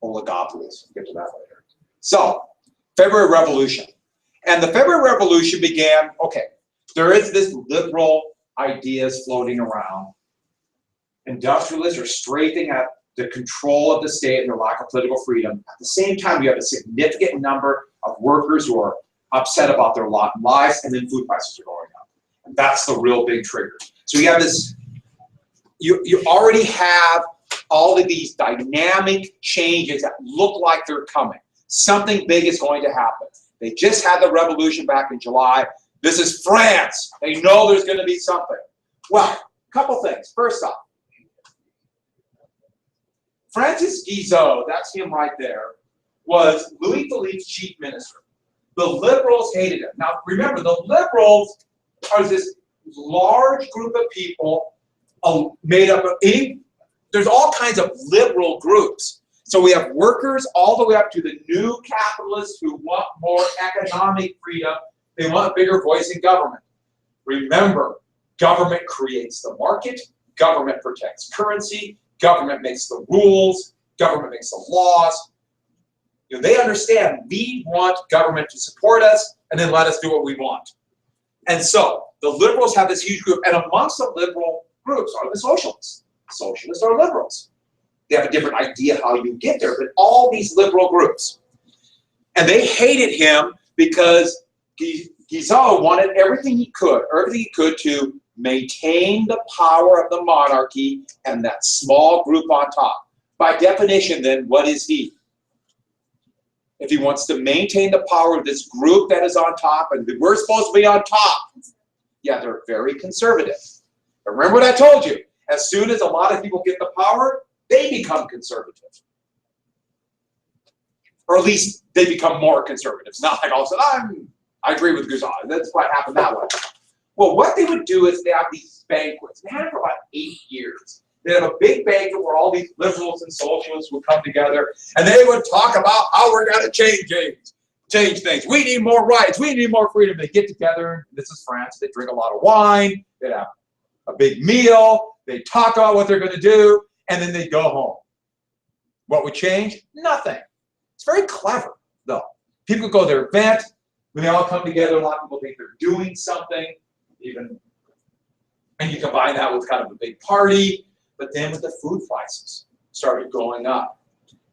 oligopolies. We'll get to that later. So, February Revolution. And the February Revolution began, okay, there is this liberal ideas floating around. Industrialists are strafing at the control of the state and their lack of political freedom. At the same time, you have a significant number of workers who are upset about their lot in lives, and then food prices are going up. And that's the real big trigger. So you have this, you already have all of these dynamic changes that look like they're coming. Something big is going to happen. They just had the revolution back in July. This is France. They know there's going to be something. Well, a couple things. First off, Francis Guizot, that's him right there, was Louis Philippe's chief minister. The liberals hated him. Now, remember, the liberals are this large group of people made up of there's all kinds of liberal groups. So we have workers all the way up to the new capitalists who want more economic freedom. They want a bigger voice in government. Remember, government creates the market, government protects currency, government makes the rules, government makes the laws. You know, they understand we want government to support us and then let us do what we want. And so the liberals have this huge group, and amongst the liberal groups are the socialists. Socialists are liberals. They have a different idea how you get there, but all these liberal groups. And they hated him because Guizot wanted everything he could to maintain the power of the monarchy and that small group on top. By definition, then, what is he? If he wants to maintain the power of this group that is on top, and we're supposed to be on top, yeah, they're very conservative. But remember what I told you. As soon as a lot of people get the power, they become conservative. Or at least they become more conservative. It's not like all of a sudden, I agree with Guizot. That's what happened that way. Well, what they would do is they have these banquets. They had it for about 8 years. They'd have a big banquet where all these liberals and socialists would come together, and they would talk about how we're going to change things. We need more rights. We need more freedom. They get together. This is France. They drink a lot of wine. They'd have a big meal. They talk about what they're going to do, and then they go home. What would change? Nothing. It's very clever, though. People go to their event. When they all come together, a lot of people think they're doing something, and you combine that with kind of a big party. But then with the food prices started going up,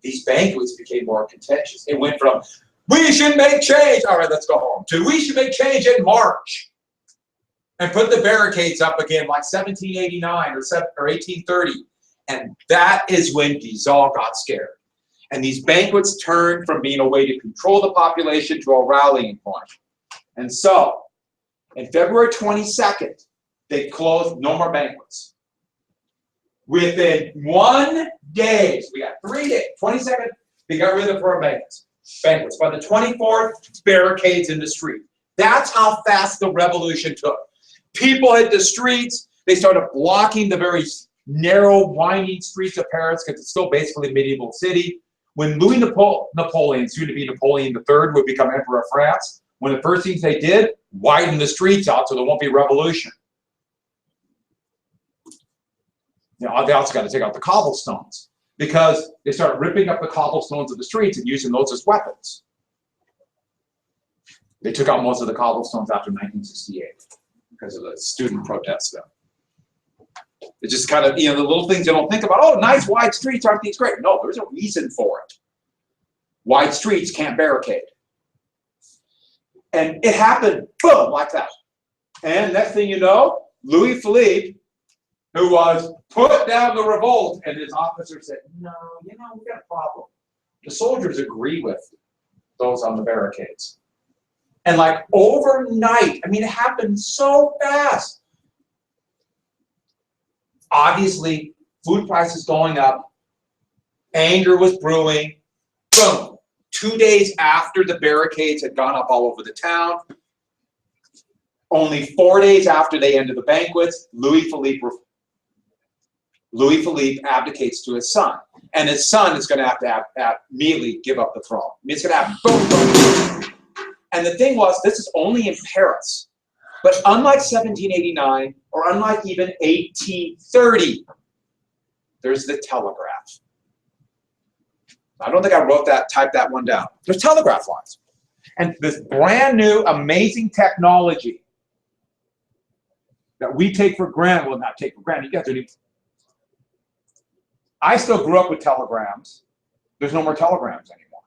these banquets became more contentious. It went from, we should make change, all right, let's go home, to we should make change in March and put the barricades up again like 1789 or 1830. And that is when Guizot got scared. And these banquets turned from being a way to control the population to a rallying point. And so, on February 22nd, they closed, no more banquets. Within 1 day, so we got 3 days, 22nd, they got rid of the banquets. By the 24th, barricades in the street. That's how fast the revolution took. People hit the streets. They started blocking the very narrow, winding streets of Paris because it's still basically a medieval city. When Louis Napoleon, soon to be Napoleon III, would become Emperor of France, one of the first things they did, widen the streets out so there won't be revolution. You know, they also got to take out the cobblestones because they started ripping up the cobblestones of the streets and using those as weapons. They took out most of the cobblestones after 1968 because of the student protests then. It's just kind of, you know, the little things you don't think about. Oh, nice wide streets, aren't these great? No, there's a reason for it. Wide streets can't barricade. And it happened, boom, like that. And next thing you know, Louis Philippe, who was put down the revolt, and his officer said, no, you know, we got a problem. The soldiers agree with those on the barricades. And like overnight, I mean, it happened so fast. Obviously, food prices going up, anger was brewing, boom. 2 days after the barricades had gone up all over the town, only 4 days after they ended the banquets, Louis Philippe abdicates to his son. And his son is going to have to immediately give up the throne. I mean, it's going to happen, boom, boom, boom. And the thing was, this is only in Paris. But unlike 1789, or unlike even 1830, there's the telegraph. I don't think I typed that one down. There's telegraph lines. And this brand new, amazing technology that we take for granted, well, not take for granted, you guys don't even. I still grew up with telegrams. There's no more telegrams anymore.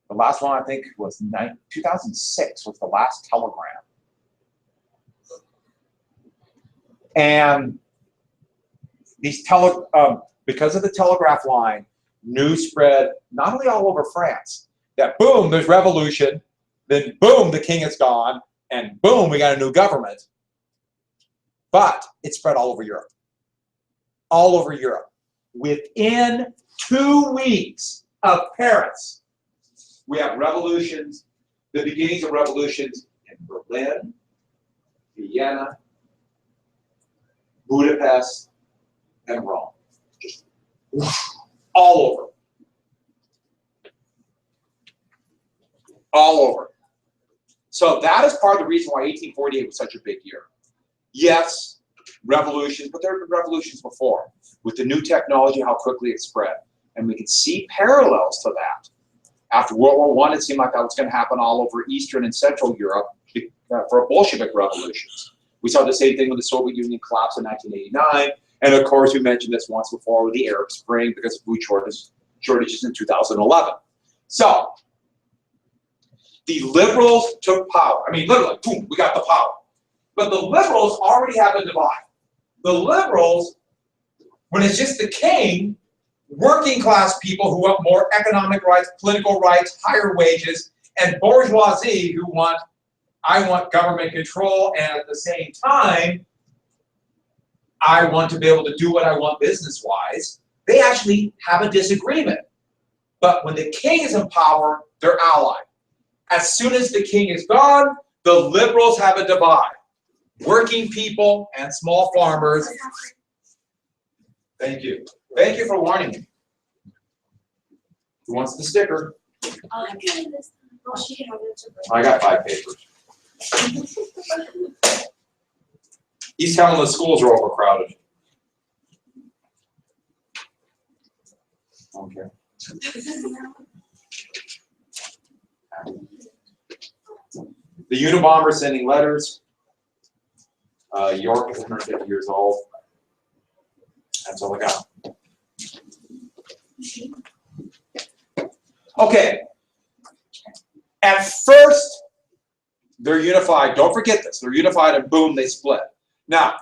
The last one, I think, was 2006 was the last telegram. And these because of the telegraph line, news spread not only all over France, that boom, there's revolution, then boom, the king is gone, and boom, we got a new government. But it spread all over Europe. All over Europe. Within 2 weeks of Paris, we have revolutions, the beginnings of revolutions in Berlin, Vienna, Budapest, and Rome. Just all over. All over. So that is part of the reason why 1848 was such a big year. Yes, revolutions, but there have been revolutions before. With the new technology, how quickly it spread. And we can see parallels to that. After World War I, it seemed like that was going to happen all over Eastern and Central Europe for Bolshevik revolutions. We saw the same thing when the Soviet Union collapsed in 1989. And of course, we mentioned this once before with the Arab Spring because of food shortages in 2011. So, the liberals took power. I mean, literally, boom, we got the power. But the liberals already have a divide. The liberals, when it's just the king, working class people who want more economic rights, political rights, higher wages, and bourgeoisie who want, I want government control, and at the same time, I want to be able to do what I want business-wise, they actually have a disagreement. But when the king is in power, they're allied. As soon as the king is gone, the liberals have a divide. Working people and small farmers. Thank you. Thank you for warning me. Who wants the sticker? I got 5 papers. He's telling the schools are overcrowded. Okay. The Unabomber sending letters. York is 150 years old. That's all I got. Okay. At first, they're unified. Don't forget this. They're unified and boom, they split. Now,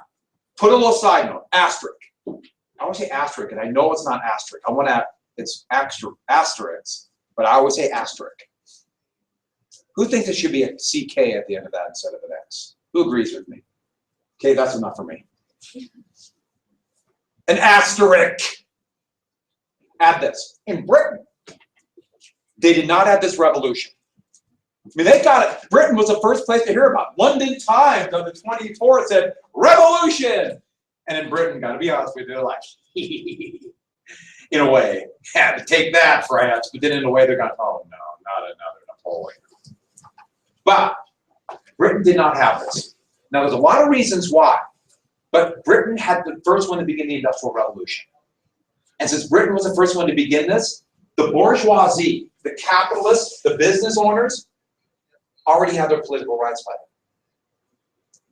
put a little side note. Asterisk. I always say asterisk, and I know it's not asterisk. I want to, it's asterisk, but I always say asterisk. Who thinks it should be a CK at the end of that instead of an X? Who agrees with me? Okay, that's enough for me. An asterisk. Add this. In Britain, they did not have this revolution. I mean, they got it. Britain was the first place to hear about it. London Times on the 24th said, revolution! And in Britain, got to be honest with you, they're like, in a way, had to take that, France. But then in a way, they're going, oh, no, not another Napoleon. But Britain did not have this. Now, there's a lot of reasons why. But Britain had the first one to begin the Industrial Revolution. And since Britain was the first one to begin this, the bourgeoisie, the capitalists, the business owners, already had their political rights fighting.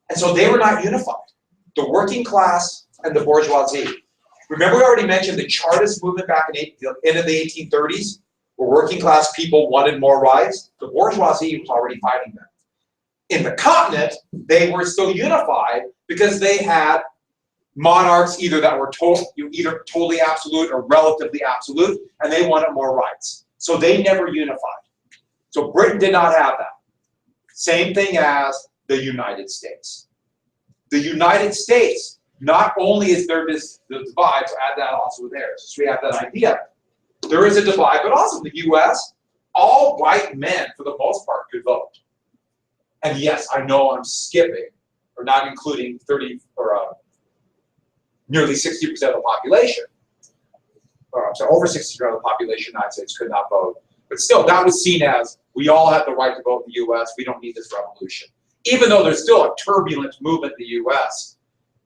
And so they were not unified. The working class and the bourgeoisie. Remember we already mentioned the Chartist movement back in the end of the 1830s, where working class people wanted more rights? The bourgeoisie was already fighting them. In the continent, they were still unified because they had monarchs either that were either totally absolute or relatively absolute, and they wanted more rights. So they never unified. So Britain did not have that. Same thing as the United States. The United States, not only is there this divide, so add that also there, so we have that idea. There is a divide, but also in the US, all white men, for the most part, could vote. And yes, I know I'm skipping, or not including 30, or nearly 60% of the population. So over 60% of the population in the United States could not vote. But still, that was seen as, we all have the right to vote in the US, we don't need this revolution. Even though there's still a turbulent movement in the US,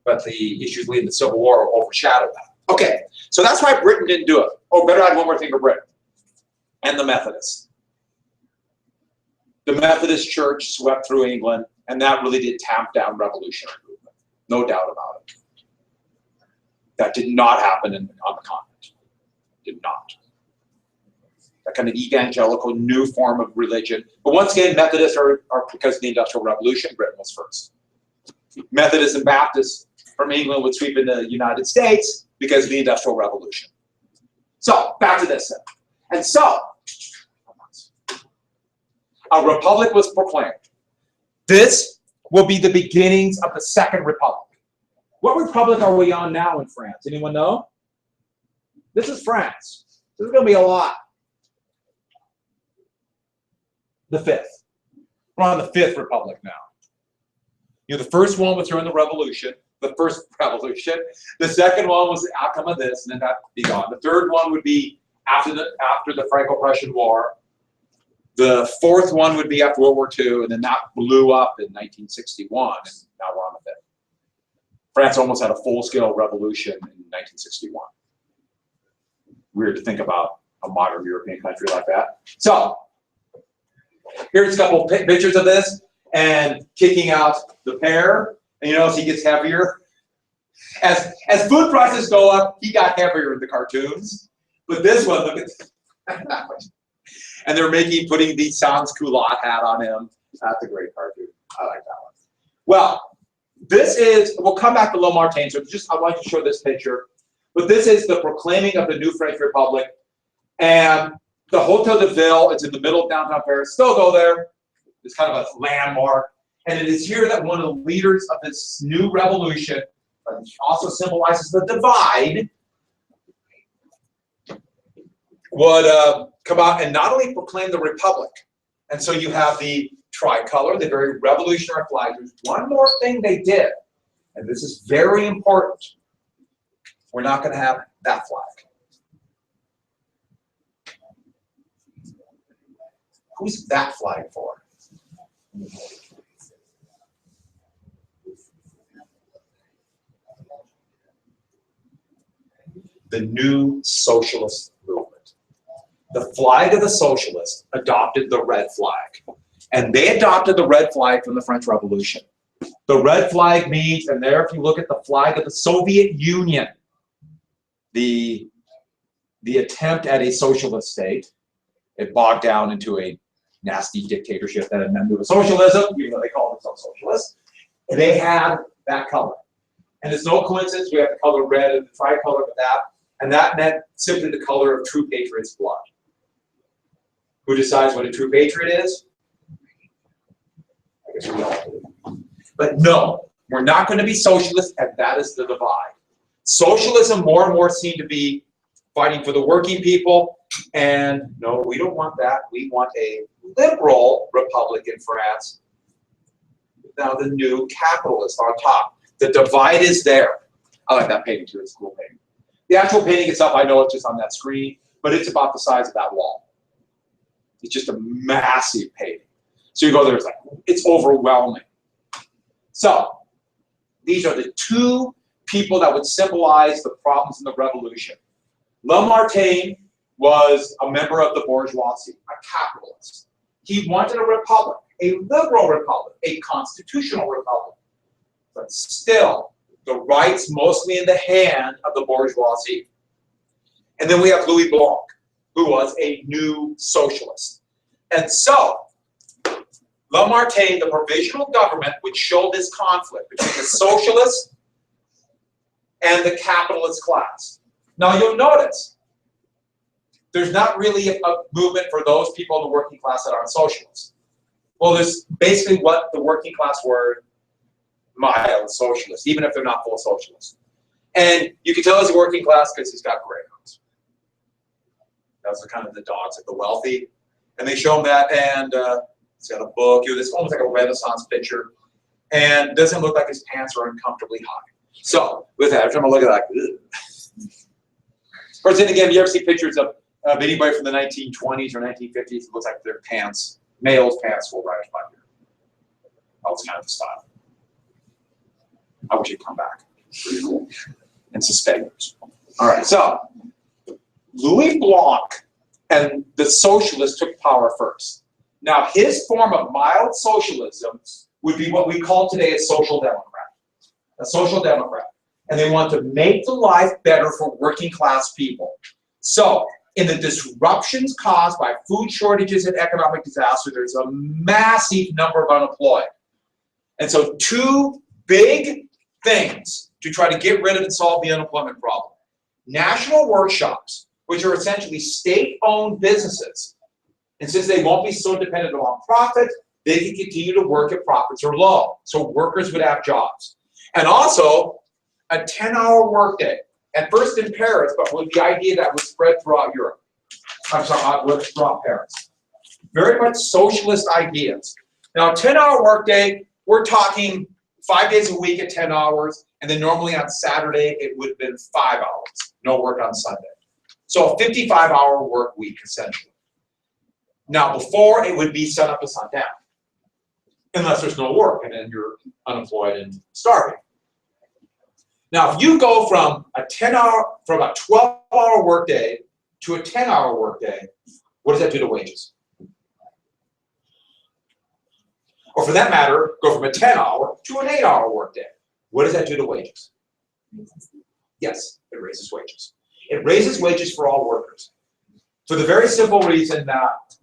but the issues leading to the Civil War overshadowed that. Okay, So that's why Britain didn't do it. Oh, better add one more thing for Britain. And the Methodists. The Methodist Church swept through England, and that really did tamp down revolutionary movement. No doubt about it. That did not happen on the continent. Did not. That kind of evangelical new form of religion. But once again, Methodists are because of the Industrial Revolution. Britain was first. Methodists and Baptists from England would sweep into the United States because of the Industrial Revolution. So, back to this. And so, a republic was proclaimed. This will be the beginnings of the Second Republic. What republic are we on now in France? Anyone know? This is France. This is going to be a lot. The fifth. We're on the fifth republic now. You know, the first one was during the Revolution. The first revolution. The second one was the outcome of this, and then that be gone. The third one would be after the Franco-Prussian War. The fourth one would be after World War II, and then that blew up in 1961, and now we're on the fifth. France almost had a full-scale revolution in 1961. Weird to think about a modern European country like that. So, here's a couple pictures of this, and kicking out the pear. And you notice he gets heavier. As food prices go up, he got heavier in the cartoons. But this one, look at that one. And they're putting the Sans Culotte hat on him. That's a great cartoon. I like that one. Well, this is, we'll come back to Lamartine, so I want to show this picture. But this is the proclaiming of the new French Republic. And the Hotel de Ville, it's in the middle of downtown Paris. Still go there. It's kind of a landmark. And it is here that one of the leaders of this new revolution, also symbolizes the divide, would come out and not only proclaim the Republic. And so you have the tricolor, the very revolutionary flag. There's one more thing they did, and this is very important. We're not going to have that flag. Who's that flag for? The new socialist movement. The flag of the socialists adopted the red flag. And they adopted the red flag from the French Revolution. The red flag means, and there if you look at the flag of the Soviet Union, the attempt at a socialist state, it bogged down into a nasty dictatorship that had moved to socialism, even though they call themselves socialists. And they had that color. And it's no coincidence we have the color red and the tricolor with that. And that meant simply the color of true patriots' blood. Who decides what a true patriot is? I guess we all do. But no, we're not going to be socialists, and that is the divide. Socialism more and more seemed to be fighting for the working people, and no, we don't want that. We want a liberal republic in France. Now the new capitalist on top. The divide is there. I like that painting too, it's a cool painting. The actual painting itself, I know it's just on that screen, but it's about the size of that wall. It's just a massive painting. So you go there, it's like, it's overwhelming. So, these are the two people that would symbolize the problems in the revolution. Lamartine was a member of the bourgeoisie, a capitalist. He wanted a republic, a liberal republic, a constitutional republic. But still, the rights mostly in the hand of the bourgeoisie. And then we have Louis Blanc, who was a new socialist. And so, Lamartine, the provisional government, would show this conflict between the socialists and the capitalist class. Now you'll notice, there's not really a movement for those people in the working class that aren't socialists. Well, there's basically what the working class were, mild socialist, even if they're not full socialists. And you can tell he's a working class because he's got greyhounds. Those are kind of the dogs of the wealthy. And they show him that, and he's got a book. It's almost like a Renaissance picture. And it doesn't look like his pants are uncomfortably high. So, with that, every time I look at that, ugh. Of course, then again, you ever see pictures of anybody from the 1920s or 1950s, it looks like their pants, male's pants will rise by here. That was kind of the style. I wish he'd come back. Pretty cool. And suspenders. All right, so Louis Blanc and the socialists took power first. Now, his form of mild socialism would be what we call today a social democrat. A social democrat. And they want to make the life better for working class people. So, in the disruptions caused by food shortages and economic disaster, there's a massive number of unemployed. And so, two big things to try to get rid of and solve the unemployment problem. National workshops, which are essentially state-owned businesses. And since they won't be so dependent on profit, they can continue to work if profits are low. So workers would have jobs. And also, a 10-hour workday. At first in Paris, but with the idea that was spread throughout Europe. I'm sorry, throughout Paris. Very much socialist ideas. Now, a 10-hour workday, we're talking 5 days a week at 10 hours, and then normally on Saturday, it would have been 5 hours. No work on Sunday. So a 55-hour work week, essentially. Now, before, it would be sun up to sundown. Unless there's no work, and then you're unemployed and starving. Now, if you go from a 12-hour workday to a 10-hour workday, what does that do to wages? Or for that matter, go from a 10-hour to an 8-hour workday. What does that do to wages? Yes, it raises wages. It raises wages for all workers. For the very simple reason that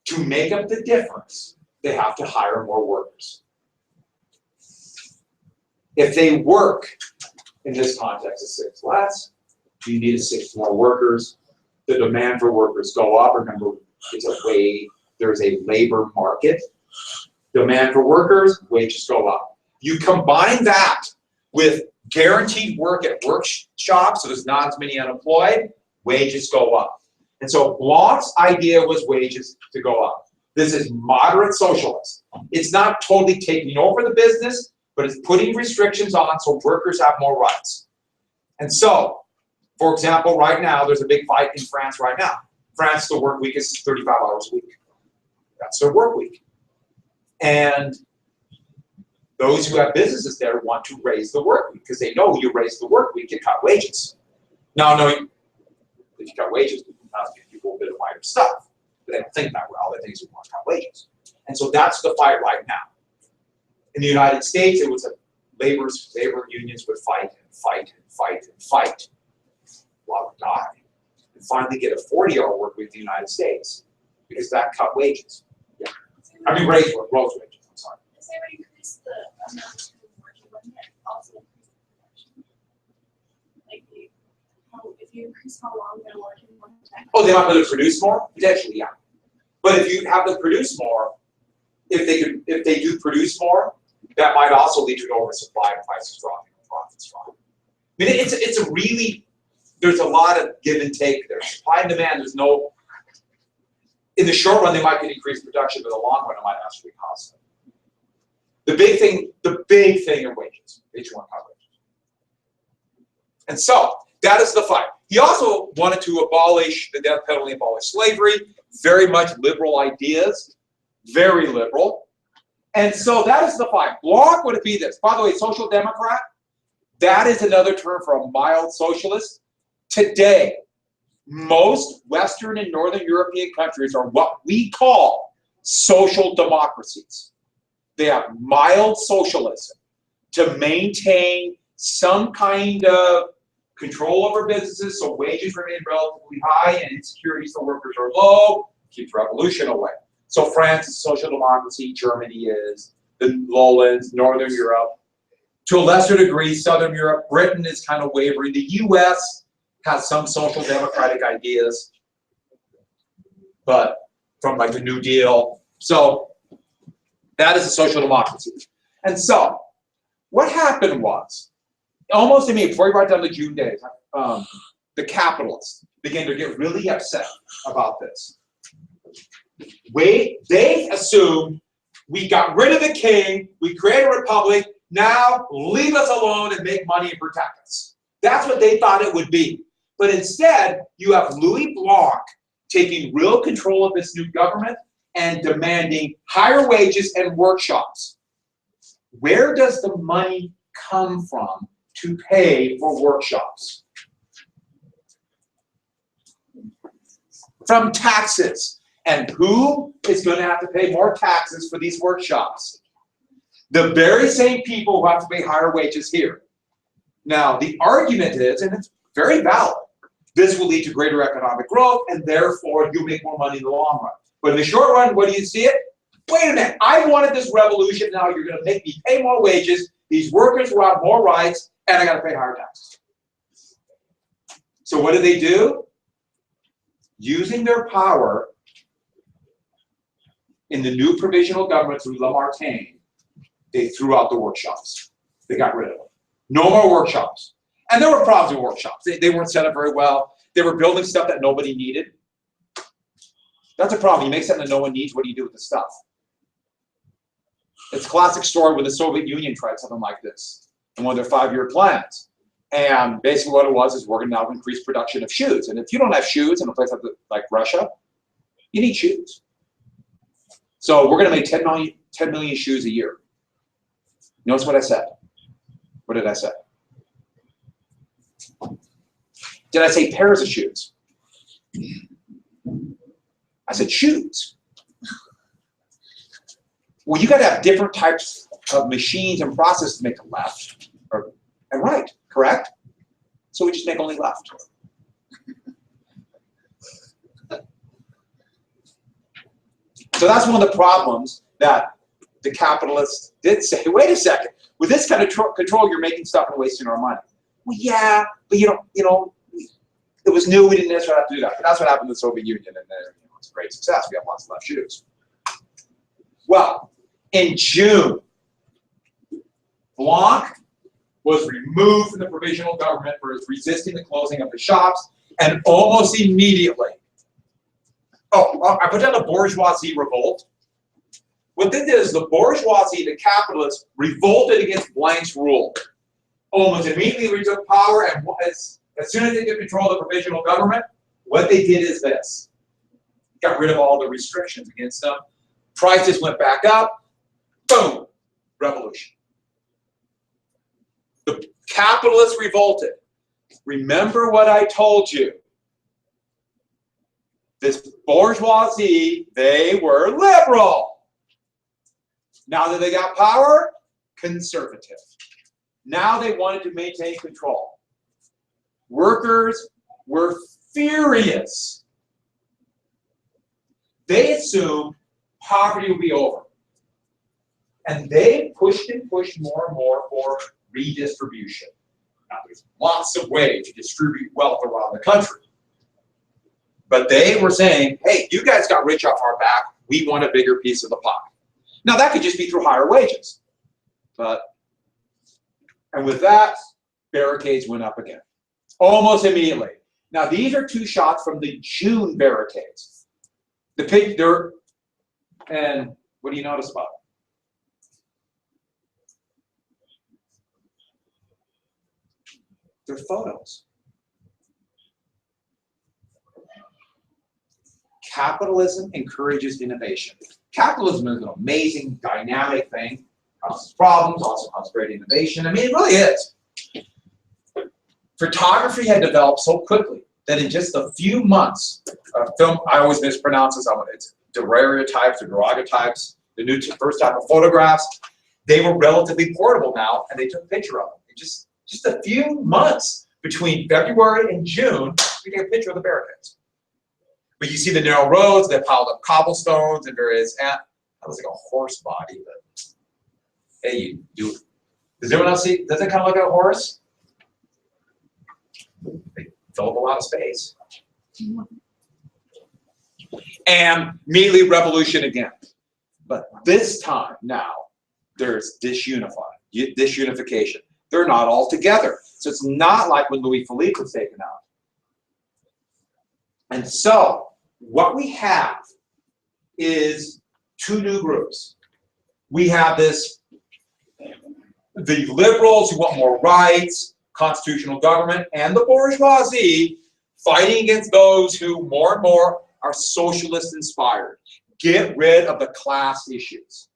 to make up the difference, they have to hire more workers. If they work, in this context, is 6 less, you need 6 more workers. The demand for workers go up. Remember, there's a labor market. Demand for workers, wages go up. You combine that with guaranteed work at workshops, so there's not as many unemployed, wages go up. And so Blanc's idea was wages to go up. This is moderate socialist. It's not totally taking over the business, but it's putting restrictions on so workers have more rights. And so, for example, right now, there's a big fight in France right now. France, the work week is 35 hours a week. That's their work week. And those who have businesses there want to raise the work week because they know you raise the work week, you cut wages. Now, no, if you cut wages, you have to give people a bit of minor stuff. But they don't think that way. All they think is we want to cut wages. And so that's the fight right now. In the United States, it was labor unions would fight and fight and fight and fight. A lot would die. And finally get a 40-hour work week in the United States because that cut wages. Yeah. I mean, raise wages, I'm sorry. Does they increase the amount of working women and also increase the production? Like, if you increase how long they're working, oh, they might be able to produce more? Potentially, yeah. But if you have them produce more, if they do produce more, that might also lead to an oversupply and prices dropping and profits dropping. I mean, it's a really, there's a lot of give and take there. Supply and demand, there's no, in the short run, they might get increased production, but in the long run, it might actually cost them. The big thing are wages. H1 wages. And so, that is the fight. He also wanted to abolish the death penalty, abolish slavery, very much liberal ideas, very liberal. And so that is the fight. Blanc would be this. By the way, social democrat, that is another term for a mild socialist. Today, most Western and Northern European countries are what we call social democracies. They have mild socialism to maintain some kind of control over businesses so wages remain relatively high and insecurities for workers are low, keeps revolution away. So France is social democracy, Germany is, the lowlands, Northern Europe. To a lesser degree, Southern Europe, Britain is kind of wavering. The US has some social democratic ideas, but from like the New Deal. So that is a social democracy. And so what happened was, almost immediately, before you write down the June days, the capitalists began to get really upset about this. They assumed we got rid of the king, we created a republic, now leave us alone and make money and protect us. That's what they thought it would be. But instead, you have Louis Blanc taking real control of this new government and demanding higher wages and workshops. Where does the money come from to pay for workshops. From taxes. And who is going to have to pay more taxes for these workshops? The very same people who have to pay higher wages here. Now, the argument is, and it's very valid, this will lead to greater economic growth, and therefore you'll make more money in the long run. But in the short run, what do you see it? Wait a minute, I wanted this revolution, now you're going to make me pay more wages, these workers will have more rights, and I got to pay higher taxes. So what do they do? Using their power in the new provisional government through Lamartine, they threw out the workshops. They got rid of them. No more workshops. And there were problems with workshops. They weren't set up very well. They were building stuff that nobody needed. That's a problem. You make something that no one needs, what do you do with the stuff? It's a classic story where the Soviet Union tried something like this in one of their 5-year plans. And basically what it was is we're going to now increase production of shoes. And if you don't have shoes in a place like Russia, you need shoes. So we're going to make 10 million shoes a year. Notice what I said. What did I say? Did I say pairs of shoes? I said shoes. Well, you got to have different types of machines and processes to make a left and right, correct? So we just make only left. So that's one of the problems that the capitalists did say, wait a second, with this kind of control, you're making stuff and wasting our money. Well, yeah, but you know, it was new, we didn't necessarily have to do that. But that's what happened to the Soviet Union, and then it's a great success. We have lots of left shoes. Well, in June, Blanc was removed from the provisional government for his resisting the closing of the shops, and almost immediately, I put down the bourgeoisie revolt. What they did is the bourgeoisie, the capitalists, revolted against Blanc's rule. Almost immediately we took power, and as soon as they took control of the provisional government, what they did is this. Got rid of all the restrictions against them. Prices went back up. Boom. Revolution. The capitalists revolted. Remember what I told you. This bourgeoisie, they were liberal. Now that they got power, conservative. Now they wanted to maintain control. Workers were furious. They assumed poverty would be over. And they pushed and pushed more and more for redistribution. Now there's lots of ways to distribute wealth around the country. But they were saying, hey, you guys got rich off our back. We want a bigger piece of the pie. Now that could just be through higher wages. And with that, barricades went up again. Almost immediately. Now these are 2 shots from the June barricades. The picture, and what do you notice about it? They're photos. Capitalism encourages innovation. Capitalism is an amazing, dynamic thing. Causes problems, also causes great innovation. I mean, it really is. Photography had developed so quickly that in just a few months, film, I always mispronounce this, it's daguerreotypes or daguerreotypes, the new first type of photographs, they were relatively portable now, and they took a picture of them. In just a few months between February and June, we take a picture of the barricades. But you see the narrow roads, they piled up cobblestones and various, that was like a horse body, but hey, you do. Does everyone else see, does it kind of look like a horse? They fill up a lot of space. And immediately revolution again. But this time now, there's disunification. They're not all together. So it's not like when Louis Philippe was taken out. And so what we have is 2 new groups. We have the liberals who want more rights, constitutional government, and the bourgeoisie fighting against those who more and more are socialist inspired. Get rid of the class issues.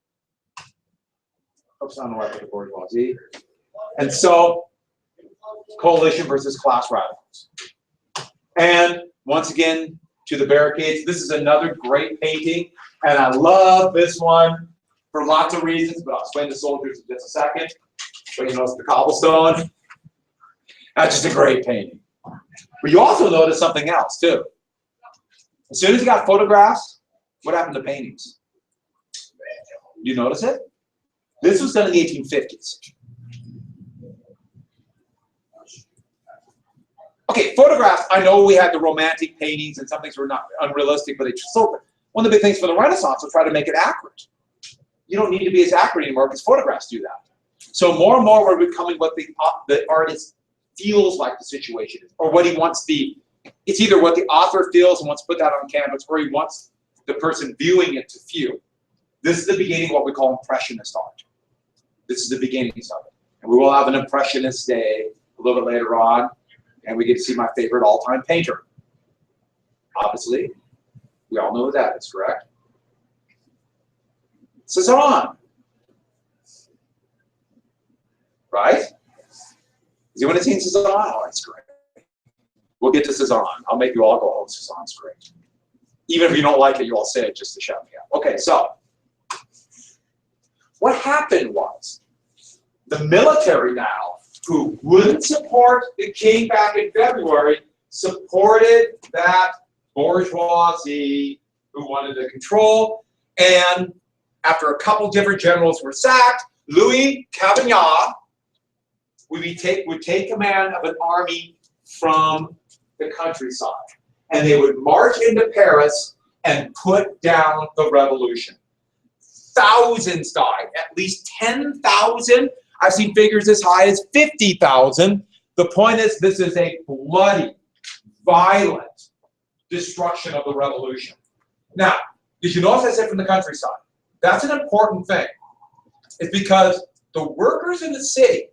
Oops, I don't know why I put the bourgeoisie. And so Coalition versus class radicals. And once again, to the barricades. This is another great painting, and I love this one for lots of reasons, but I'll explain the soldiers in just a second. But you notice the cobblestone. That's just a great painting. But you also notice something else too. As soon as you got photographs, what happened to paintings? You notice it? This was done in the 1850s. Okay, photographs, I know we had the romantic paintings and some things were not unrealistic, but they still, one of the big things for the Renaissance was try to make it accurate. You don't need to be as accurate anymore because photographs do that. So more and more we're becoming what the artist feels like the situation is, or what he wants it's either what the author feels and wants to put that on canvas, or he wants the person viewing it to feel. This is the beginning of what we call Impressionist art. This is the beginnings of it. And we will have an Impressionist day a little bit later on, and we get to see my favorite all-time painter. Obviously, we all know who that is, correct? Cezanne. Right? Has anyone seen Cezanne? Oh, that's great. We'll get to Cezanne. I'll make you all go, oh, Cezanne's great. Even if you don't like it, you all say it just to shut me up. Okay, so what happened was the military now, who wouldn't support the king back in February, supported that bourgeoisie who wanted to control. And after a couple different generals were sacked, Louis Cavaignac would take command of an army from the countryside. And they would march into Paris and put down the revolution. Thousands died, at least 10,000. I've seen figures as high as 50,000. The point is, this is a bloody, violent destruction of the revolution. Now, did you notice I said from the countryside? That's an important thing. It's because the workers in the city,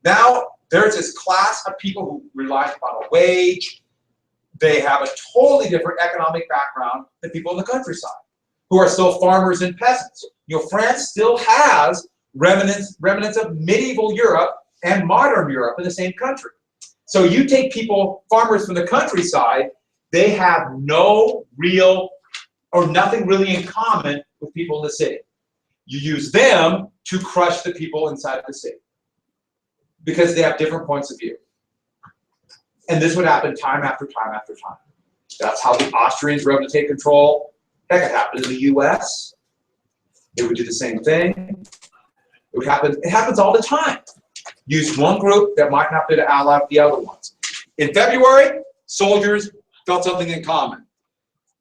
now there's this class of people who rely upon a wage. They have a totally different economic background than people in the countryside, who are still farmers and peasants. You know, France still has remnants of medieval Europe and modern Europe in the same country. So you take people, farmers from the countryside, they have no real or nothing really in common with people in the city. You use them to crush the people inside the city because they have different points of view. And this would happen time after time after time. That's how the Austrians were able to take control. That could happen in the US. It would do the same thing. It would happen. It happens all the time. Use one group that might not be to ally with the other ones. In February, soldiers felt something in common.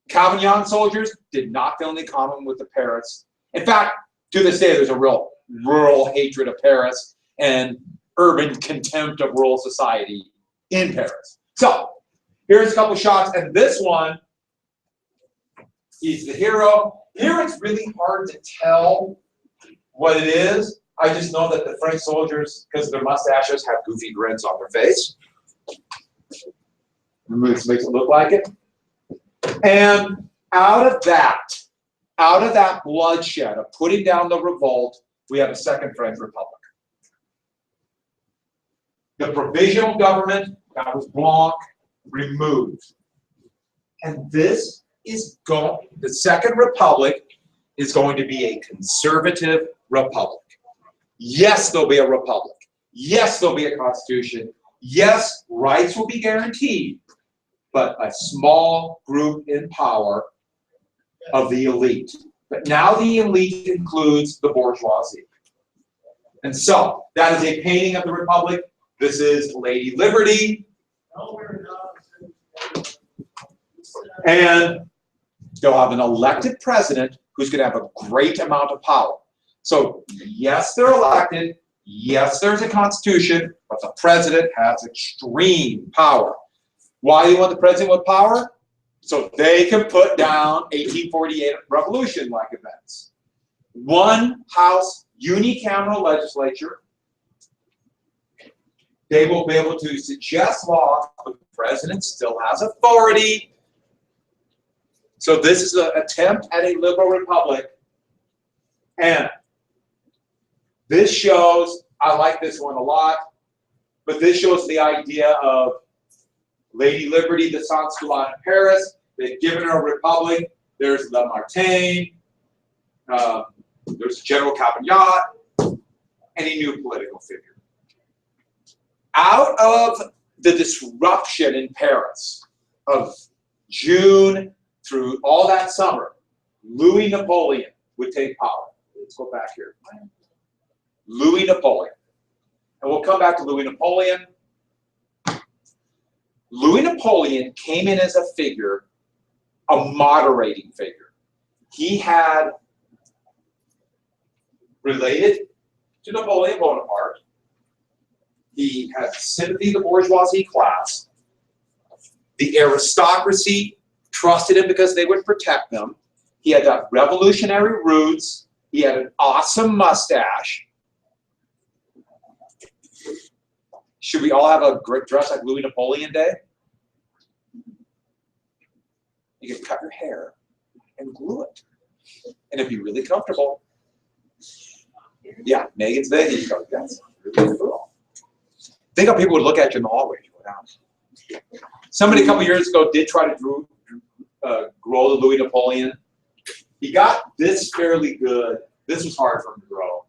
Cavaignac soldiers did not feel any common with the Paris. In fact, to this day, there's a real rural hatred of Paris and urban contempt of rural society in Paris. So here's a couple shots, and this one, he's the hero. Here it's really hard to tell what it is. I just know that the French soldiers, because of their mustaches, have goofy grins on their face. Makes it look like it. And out of that bloodshed of putting down the revolt, we have a second French Republic. The provisional government, that was Blanc, removed. And this is the Second Republic is going to be a conservative republic. Yes, there'll be a republic. Yes, there'll be a constitution. Yes, rights will be guaranteed, but a small group in power of the elite. But now the elite includes the bourgeoisie. And so, that is a painting of the republic. This is Lady Liberty. And they'll have an elected president who's going to have a great amount of power. So, yes, they're elected. Yes, there's a constitution, but the president has extreme power. Why do you want the president with power? So they can put down 1848 revolution-like events. One house unicameral legislature. They will be able to suggest laws, but the president still has authority. So this is an attempt at a liberal republic. And this shows, I like this one a lot. But this shows the idea of Lady Liberty de Saint-Scoulin in Paris. They've given her a republic. There's Lamartine. There's General Cavagnat. Any new political figure. Out of the disruption in Paris of June through all that summer, Louis Napoleon would take power. Let's go back here. Louis Napoleon. And we'll come back to Louis Napoleon. Louis Napoleon came in as a figure, a moderating figure. He had related to Napoleon Bonaparte. He had sympathy of the bourgeoisie class. The aristocracy trusted him because they would protect them. He had that revolutionary roots. He had an awesome mustache. Should we all have a great dress like Louis Napoleon Day? You can cut your hair and glue it. And it'd be really comfortable. Yeah, Megan's Day. That's really cool. Think how people would look at you in the hallway. Somebody a couple years ago did try to grow the Louis Napoleon. He got this fairly good. This was hard for him to grow.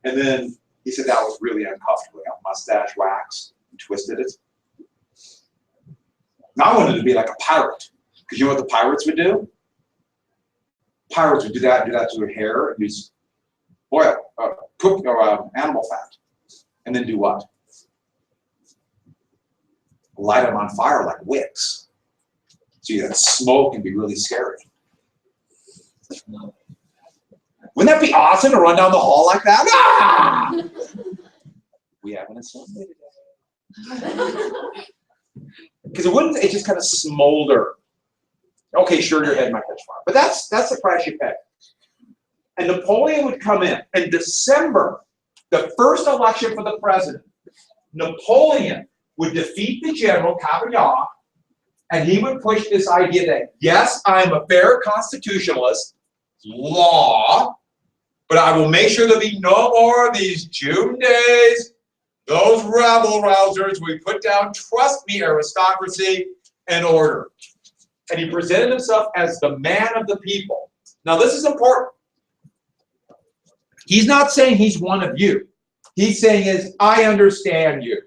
And then he said that was really uncomfortable. He got mustache wax and twisted it. Now I wanted to be like a pirate. Because you know what the pirates would do? Pirates would do that to their hair, and use oil, animal fat. And then do what? Light them on fire like wicks. So you that smoke can be really scary. Wouldn't that be awesome to run down the hall like that? Ah! We have an assembly today. Because it just kind of smolder. Okay, sure, your head might catch fire. But that's the price you pay. And Napoleon would come in December, the first election for the president. Napoleon would defeat the general, Cavagnat, and he would push this idea that, yes, I'm a fair constitutionalist, law, but I will make sure there'll be no more of these June days, those rabble rousers. We put down, trust me, aristocracy and order. And he presented himself as the man of the people. Now, this is important. He's not saying he's one of you. He's saying is, I understand you.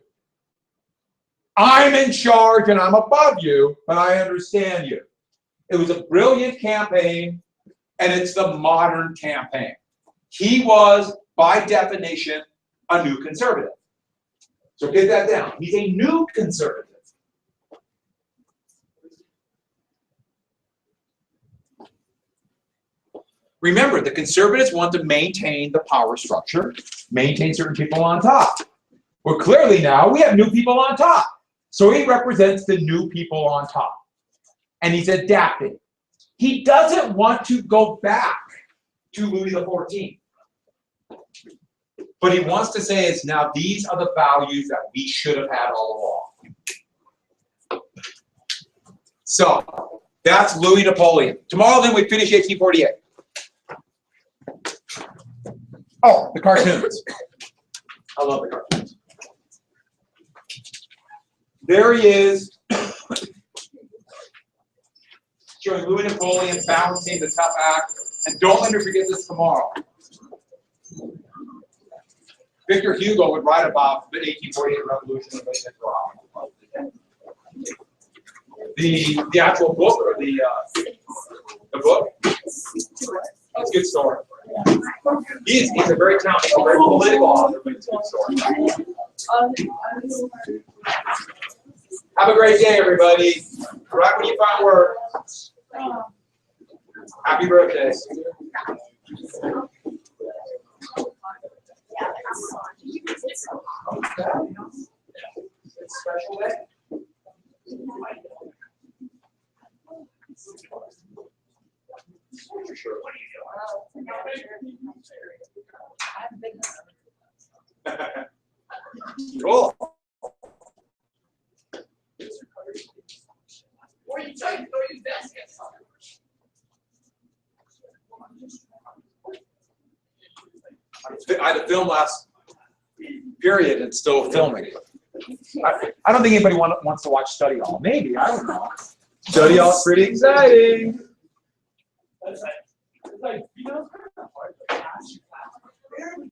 I'm in charge and I'm above you, but I understand you. It was a brilliant campaign, and it's the modern campaign. He was, by definition, a new conservative. So get that down. He's a new conservative. Remember, the conservatives want to maintain the power structure, maintain certain people on top. Well, clearly now we have new people on top. So he represents the new people on top. And he's adapting. He doesn't want to go back to Louis XIV. But he wants to say is now these are the values that we should have had all along. So that's Louis Napoleon. Tomorrow then we finish 1848. Oh, the cartoons. I love the cartoons. There he is, showing Louis Napoleon balancing the tough act. And don't let me forget this tomorrow. Victor Hugo would write about the 1848 revolution of the actual book, or the book. It's a good story. He's a very talented, very political author, but it's a good story. Have a great day, everybody. Right when you find work. Happy birthday. It's a special day. Cool. I had a film last period and still filming. I don't think anybody wants to watch Study Hall. Maybe, I don't know. Study Hall's pretty exciting. It's like, you know, barely